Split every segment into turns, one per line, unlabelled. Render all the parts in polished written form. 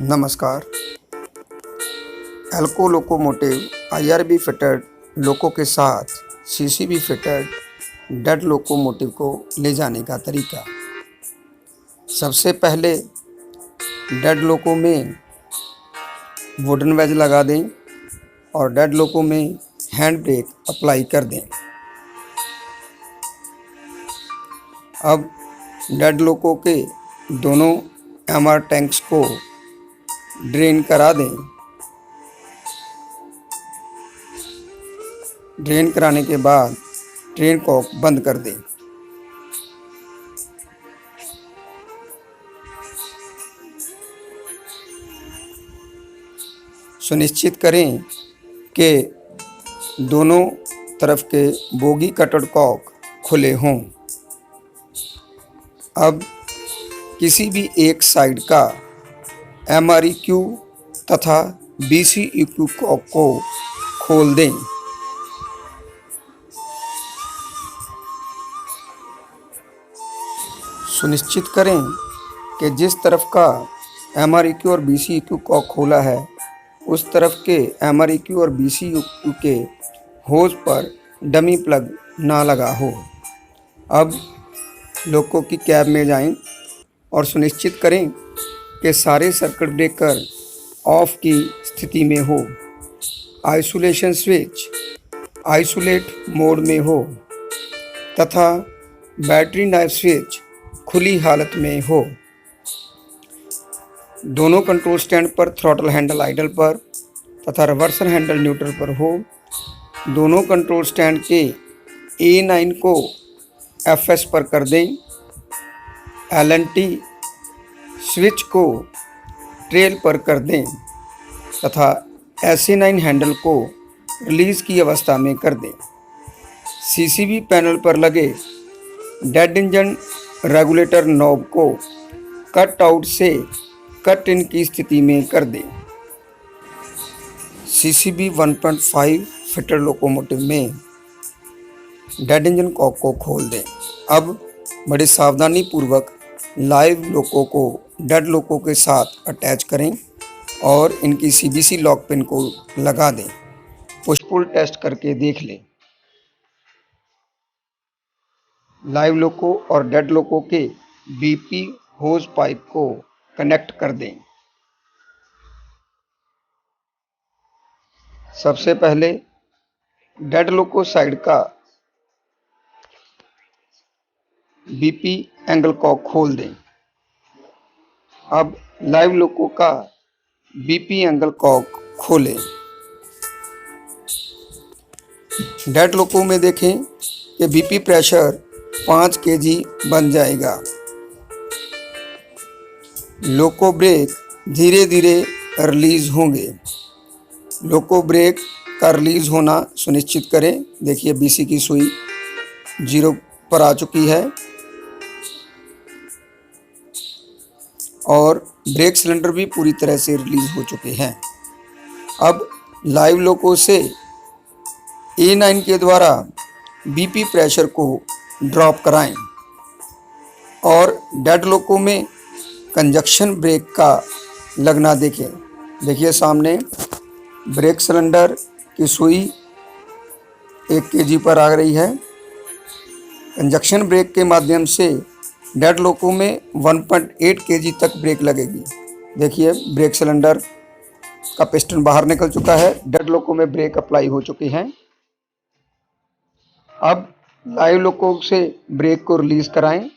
नमस्कार। एल्को locomotive IRB fitted लोको के साथ सीसीबी फिटेड डेड लोकोमोटिव को ले जाने का तरीका। सबसे पहले डेड लोको में वुडन वेज लगा दें और डेड लोको में हैंड ब्रेक अप्लाई कर दें। अब डेड लोको के दोनों एमआर टैंक्स को ड्रेन करा दें। ड्रेन कराने के बाद ट्रेन कॉक बंद कर दें। सुनिश्चित करें कि दोनों तरफ के बोगी कटर कॉक खुले हों। अब किसी भी एक साइड का एमआरईक्यू तथा बीसीईक्यू कॉक को खोल दें। सुनिश्चित करें कि जिस तरफ का एमआरईक्यू और बीसीईक्यू कॉक खोला है उस तरफ के एमआरईक्यू और बीसीईक्यू के होज पर डमी प्लग ना लगा हो। अब लोको की कैब में जाएं और सुनिश्चित करें कि सारे सर्किट ब्रेकर ऑफ की स्थिति में हो, आइसोलेशन स्विच आइसोलेट मोड में हो तथा बैटरी नाइफ स्विच खुली हालत में हो। दोनों कंट्रोल स्टैंड पर थ्रॉटल हैंडल आइडल पर तथा रिवर्सल हैंडल न्यूट्रल पर हो। दोनों कंट्रोल स्टैंड के A9 को FS पर कर दें। LNT स्विच को ट्रेल पर कर दें तथा SA9 हैंडल को रिलीज की अवस्था में कर दें। CCB पैनल पर लगे डेड इंजन रेगुलेटर नॉब को कट आउट से कट इन की स्थिति में कर दें। CCB 1.5 फिटेड लोकोमोटिव में डेड इंजन कॉक को खोल दें। अब बड़े सावधानी पूर्वक लाइव लोको को डेड लोको के साथ अटैच करें और इनकी CBC लॉक पिन को लगा दें। पुश पुल टेस्ट करके देख लें। लाइव लोको और डेड लोको के BP होज पाइप को कनेक्ट कर दें। सबसे पहले डेड लोको साइड का BP एंगल कॉक खोल दें। अब लाइव लोको का BP एंगल कॉक खोलें। डेड लोको में देखें कि BP प्रेशर 5 kg बन जाएगा। लोको ब्रेक धीरे धीरे रिलीज होंगे। लोको ब्रेक का रिलीज होना सुनिश्चित करें। देखिए BC की सुई 0 पर आ चुकी है और ब्रेक सिलेंडर भी पूरी तरह से रिलीज हो चुके हैं। अब लाइव लोको से A9 के द्वारा BP प्रेशर को ड्रॉप कराएं और डेड लोको में कंजक्शन ब्रेक का लगना देखें। देखिए सामने ब्रेक सिलेंडर की सुई 1 kg पर आ रही है। कंजक्शन ब्रेक के माध्यम से डेड लोको में 1.8 kg तक ब्रेक लगेगी। देखिए ब्रेक सिलेंडर का पिस्टन बाहर निकल चुका है। डेड लोको में ब्रेक अप्लाई हो चुकी हैं। अब लाइव लोको से ब्रेक को रिलीज कराएं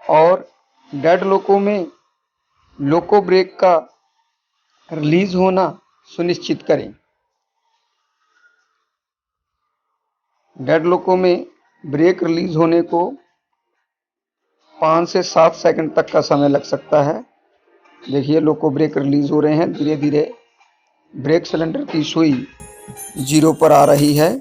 और डेड लोको में लोको ब्रेक का रिलीज होना सुनिश्चित करें। डेड लोको में ब्रेक रिलीज होने को 5 से 7 सेकंड तक का समय लग सकता है। देखिए लोको ब्रेक रिलीज हो रहे हैं। धीरे धीरे ब्रेक सिलेंडर की सुई 0 पर आ रही है।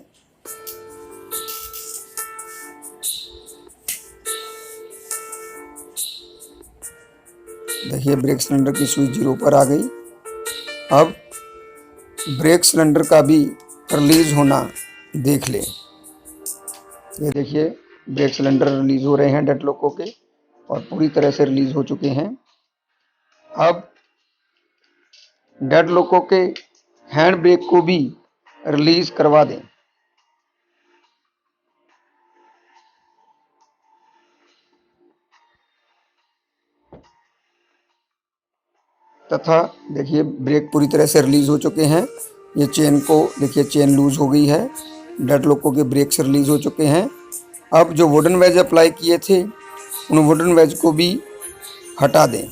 देखिए ब्रेक सिलेंडर की सुई 0 पर आ गई। अब ब्रेक सिलेंडर का भी रिलीज होना देख लें। ये देखिए ब्रेक सिलेंडर रिलीज हो रहे हैं डेड लोको के और पूरी तरह से रिलीज हो चुके हैं। अब डेड लोको के हैंड ब्रेक को भी रिलीज करवा दें। तथा देखिए ब्रेक पूरी तरह से रिलीज हो चुके हैं। ये चेन को देखिए, चेन लूज हो गई है, डेड लोको के ब्रेक से रिलीज हो चुके हैं। अब जो वुडन वेज अप्लाई किए थे उन वुडन वेज को भी हटा दें।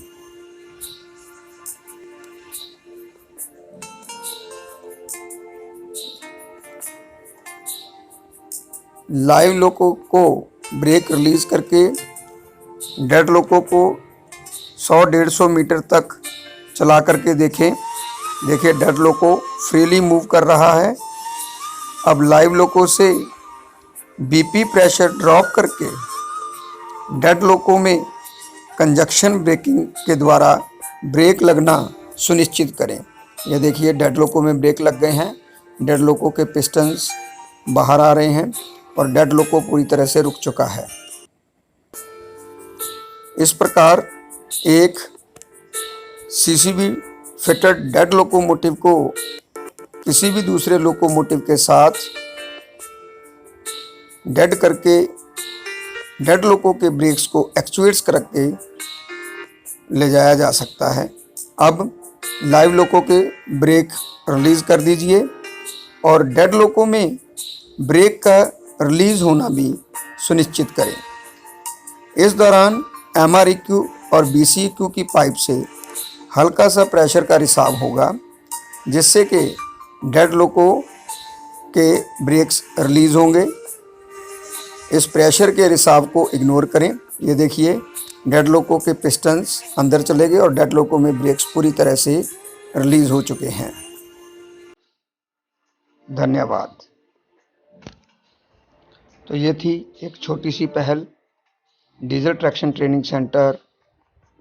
लाइव लोको को ब्रेक रिलीज करके डेड लोको को 100-150 मीटर तक चला करके देखें। देखिए डेड लोको फ्रीली मूव कर रहा है। अब लाइव लोको से बीपी प्रेशर ड्रॉप करके डेड लोको में कंजक्शन ब्रेकिंग के द्वारा ब्रेक लगना सुनिश्चित करें। ये देखिए डेड लोको में ब्रेक लग गए हैं, डेड लोको के पिस्टन्स बाहर आ रहे हैं और डेड लोको पूरी तरह से रुक चुका है। इस प्रकार एक सीसीबी फिटेड डेड लोकोमोटिव को किसी भी दूसरे लोकोमोटिव के साथ डेड करके डेड लोको के ब्रेक्स को एक्चुएट्स करके ले जाया जा सकता है। अब लाइव लोको के ब्रेक रिलीज कर दीजिए और डेड लोको में ब्रेक का रिलीज होना भी सुनिश्चित करें। इस दौरान MREQ और BCEQ की पाइप से हल्का सा प्रेशर का रिसाव होगा, जिससे कि डेड लोको के ब्रेक्स रिलीज होंगे। इस प्रेशर के रिसाव को इग्नोर करें। ये देखिए डेड लोको के पिस्टन्स अंदर चले गए और डेड लोको में ब्रेक्स पूरी तरह से रिलीज हो चुके हैं। धन्यवाद। तो ये थी एक छोटी सी पहल diesel traction training centre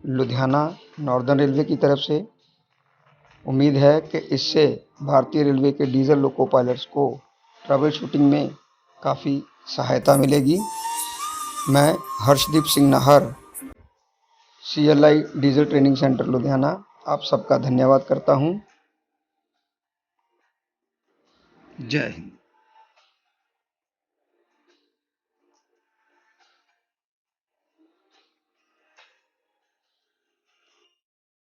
Ludhiana northern railway की तरफ से। उम्मीद है कि इससे भारतीय रेलवे के डीजल लोको पायलट्स को ट्रबल शूटिंग में काफ़ी सहायता मिलेगी। मैं Harshdeep Singh Nahar, CLI diesel training centre Ludhiana, आप सबका धन्यवाद करता हूँ। जय हिंद।